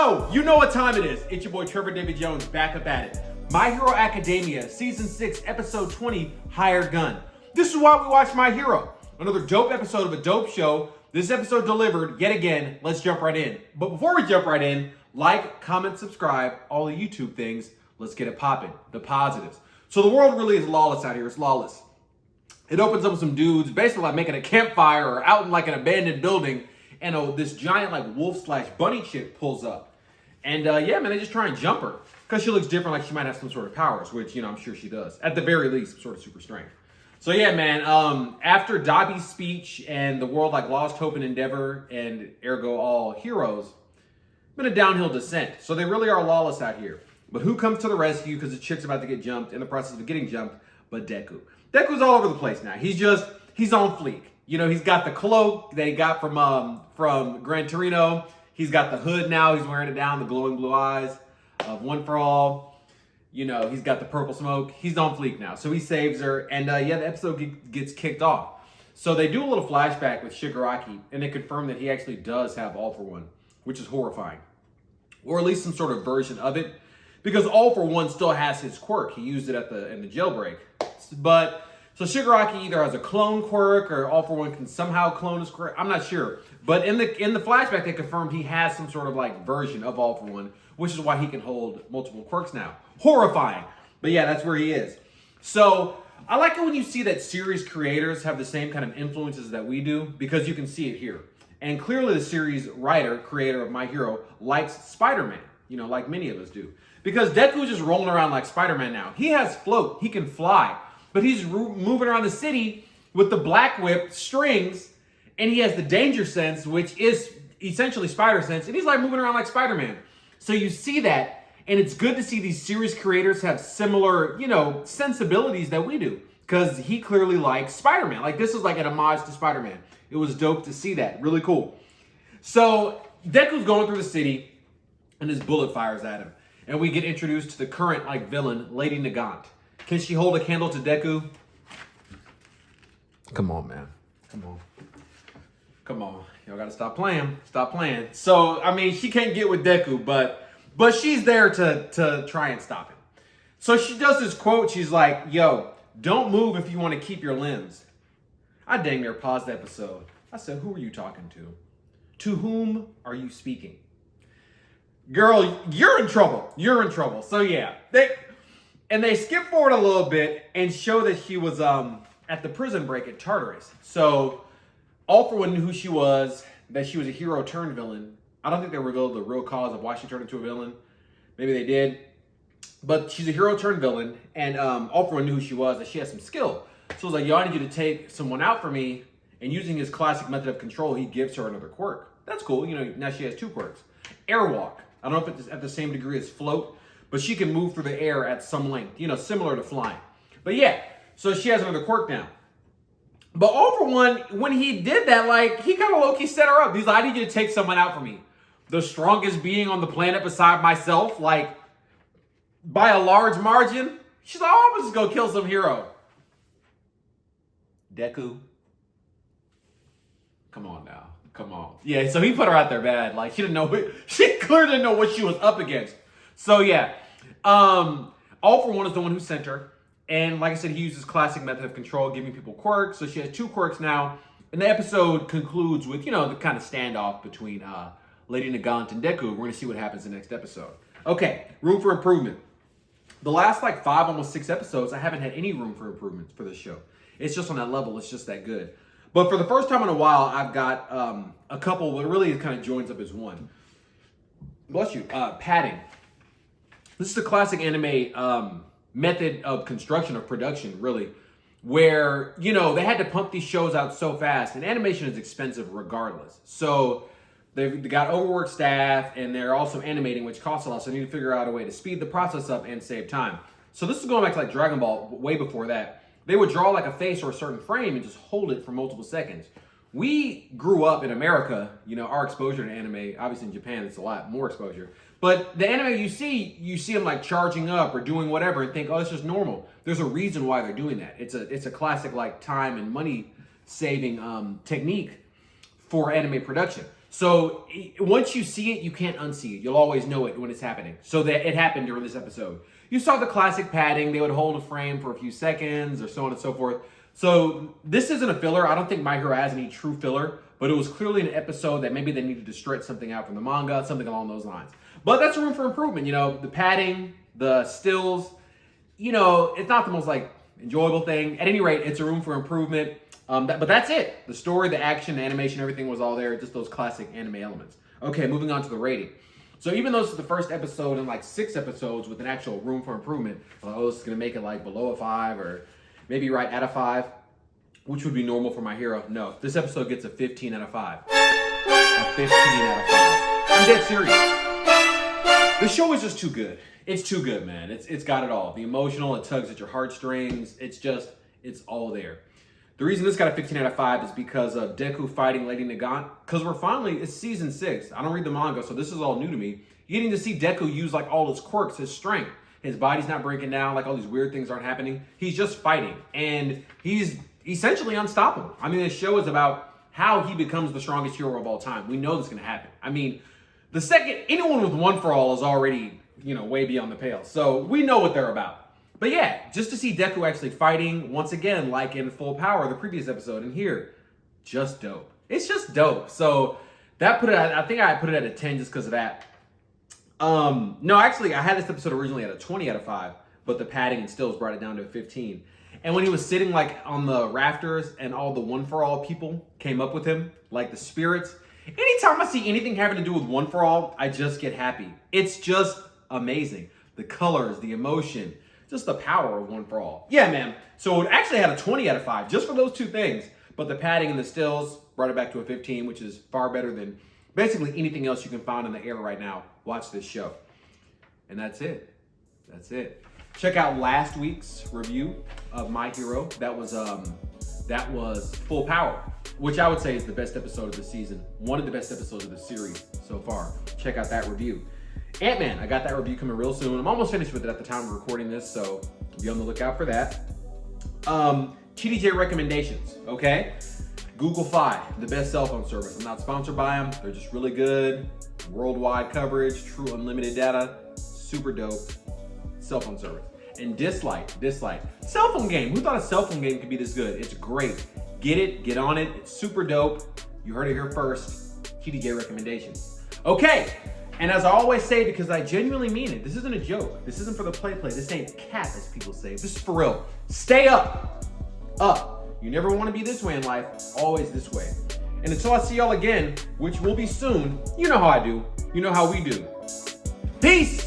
You know what time it is. It's your boy Trevor David Jones back up at it. My Hero Academia, Season 6, Episode 20, Hired Gun. This is why we watch My Hero. Another dope episode of a dope show. This episode delivered yet again. Let's jump right in. But before we jump right in, like, comment, subscribe, all the YouTube things. Let's get it popping. The positives. So the world really is lawless out here. It's lawless. It opens up with some dudes basically like making a campfire or out in like an abandoned building. And this giant like wolf / bunny chick pulls up. And yeah, man, they just try and jump her. Because she looks different, like she might have some sort of powers, which, I'm sure she does. At the very least, sort of super strength. So yeah, man, after Dobby's speech and the world like lost hope and endeavor and ergo all heroes, been a downhill descent. So they really are lawless out here. But who comes to the rescue because the chick's about to get jumped in the process of getting jumped? But Deku. Deku's all over the place now. He's on fleek. He's got the cloak that he got from Gran Torino. He's got the hood now. He's wearing it down, the glowing blue eyes of One for All. He's got the purple smoke. He's on fleek now. So he saves her. And yeah, the episode gets kicked off. So they do a little flashback with Shigaraki, and they confirm that he actually does have All for One, which is horrifying. Or at least some sort of version of it. Because All for One still has his quirk. He used it in the jailbreak. But so Shigaraki either has a clone quirk or All for One can somehow clone his quirk. I'm not sure. But in the flashback, they confirmed he has some sort of like version of All for One, which is why he can hold multiple quirks now. Horrifying. But yeah, that's where he is. So I like it when you see that series creators have the same kind of influences that we do, because you can see it here. And clearly the series creator of My Hero, likes Spider-Man, like many of us do. Because Deku's just rolling around like Spider-Man now. He has float. He can fly. But he's moving around the city with the black whip strings, and he has the danger sense, which is essentially spider sense, and he's like moving around like Spider-Man. So you see that, and it's good to see these series creators have similar, sensibilities that we do, because he clearly likes Spider-Man. Like, this is like an homage to Spider-Man. It was dope to see that. Really cool. So Deku's going through the city, and his bullet fires at him, and we get introduced to the current villain, Lady Nagant. Can she hold a candle to Deku? Come on, man. Come on. Y'all gotta stop playing. So, she can't get with Deku, but she's there to try and stop him. So she does this quote. She's like, yo, don't move if you want to keep your limbs. I dang near paused the episode. I said, who are you talking to? To whom are you speaking? Girl, you're in trouble. So yeah, they skip forward a little bit and show that she was at the prison break at Tartarus. So All for One knew who she was, that she was a hero turned villain. I don't think they revealed the real cause of why she turned into a villain. Maybe they did. But she's a hero turned villain, and All for One knew who she was, that she has some skill. So it was like, yo, I need you to take someone out for me. And using his classic method of control, he gives her another quirk. That's cool. Now she has two quirks. Airwalk. I don't know if it's at the same degree as float, but she can move through the air at some length, similar to flying. But yeah, so she has another quirk now. But All for One, when he did that, he kind of low-key set her up. He's like, I need you to take someone out for me. The strongest being on the planet beside myself, by a large margin. She's like, oh, I'm just going to kill some hero. Deku. Come on now. Come on. Yeah, so he put her out there bad. She clearly didn't know what she was up against. So yeah, All for One is the one who sent her. And like I said, he uses classic method of control, giving people quirks. So she has two quirks now. And the episode concludes with, the kind of standoff between Lady Nagant and Deku. We're going to see what happens in the next episode. Okay, room for improvement. The last 5, almost 6 episodes, I haven't had any room for improvement for this show. It's just on that level. It's just that good. But for the first time in a while, I've got a couple, but really it kind of joins up as one. Bless you. Padding. This is a classic anime method of construction, of production, really, where, they had to pump these shows out so fast, and animation is expensive regardless. So they got overworked staff, and they're also animating, which costs a lot, so they need to figure out a way to speed the process up and save time. So this is going back to Dragon Ball, way before that. They would draw a face or a certain frame and just hold it for multiple seconds. We grew up in America, our exposure to anime, obviously in Japan, it's a lot more exposure. But the anime you see them charging up or doing whatever and think, oh, it's just normal. There's a reason why they're doing that. It's a classic time and money saving technique for anime production. So once you see it, you can't unsee it. You'll always know it when it's happening. So that it happened during this episode. You saw the classic padding. They would hold a frame for a few seconds or so on and so forth. So this isn't a filler. I don't think My Hero has any true filler, but it was clearly an episode that maybe they needed to stretch something out from the manga, something along those lines. But that's room for improvement. You know, the padding, the stills, you know, it's not the most like enjoyable thing. At any rate, it's a room for improvement. But that's it. The story, the action, the animation, everything was all there. Just those classic anime elements. Okay, moving on to the rating. So even though this is the first episode in like 6 episodes with an actual room for improvement, oh, this is going to make it like below a 5 or maybe right at a 5, which would be normal for My Hero. No, this episode gets a 15 out of 5. A 15 out of 5. I'm dead serious. The show is just too good. It's too good, man. It's got it all. The emotional, it tugs at your heartstrings. It's all there. The reason this got a 15 out of 5 is because of Deku fighting Lady Nagant. Because it's season 6. I don't read the manga, so this is all new to me. You're getting to see Deku use like all his quirks, his strength. His body's not breaking down, like all these weird things aren't happening. He's just fighting, and he's essentially unstoppable. I mean, this show is about how he becomes the strongest hero of all time. We know this is going to happen. I mean, the second anyone with One for All is already, you know, way beyond the pale. So we know what they're about. But yeah, just to see Deku actually fighting once again, like in full power, the previous episode, and here, just dope. It's just dope. So that I think I put it at a 10 just because of that. No, actually, I had this episode originally at a 20 out of 5, but the padding and stills brought it down to a 15. And when he was sitting like on the rafters and all the One for All people came up with him, like the spirits, anytime I see anything having to do with One for All, I just get happy. It's just amazing. The colors, the emotion, just the power of One for All. Yeah, man. So it actually had a 20 out of 5 just for those two things. But the padding and the stills brought it back to a 15, which is far better than basically anything else you can find in the air right now. Watch this show. And that's it. That's it. Check out last week's review of My Hero. That was Full Power, which I would say is the best episode of the season. One of the best episodes of the series so far. Check out that review. Ant-Man, I got that review coming real soon. I'm almost finished with it at the time of recording this, so be on the lookout for that. TDJ Recommendations, okay? Google Fi, the best cell phone service. I'm not sponsored by them. They're just really good. Worldwide coverage, true unlimited data, super dope cell phone service. And Dislike, cell phone game. Who thought a cell phone game could be this good? It's great. Get it, get on it. It's super dope. You heard it here first. TDJ Recommendations. Okay. And as I always say, because I genuinely mean it, this isn't a joke. This isn't for the play. This ain't cap, as people say. This is for real. Stay up. Up. You never want to be this way in life. Always this way. And until I see y'all again, which will be soon, you know how I do. You know how we do. Peace.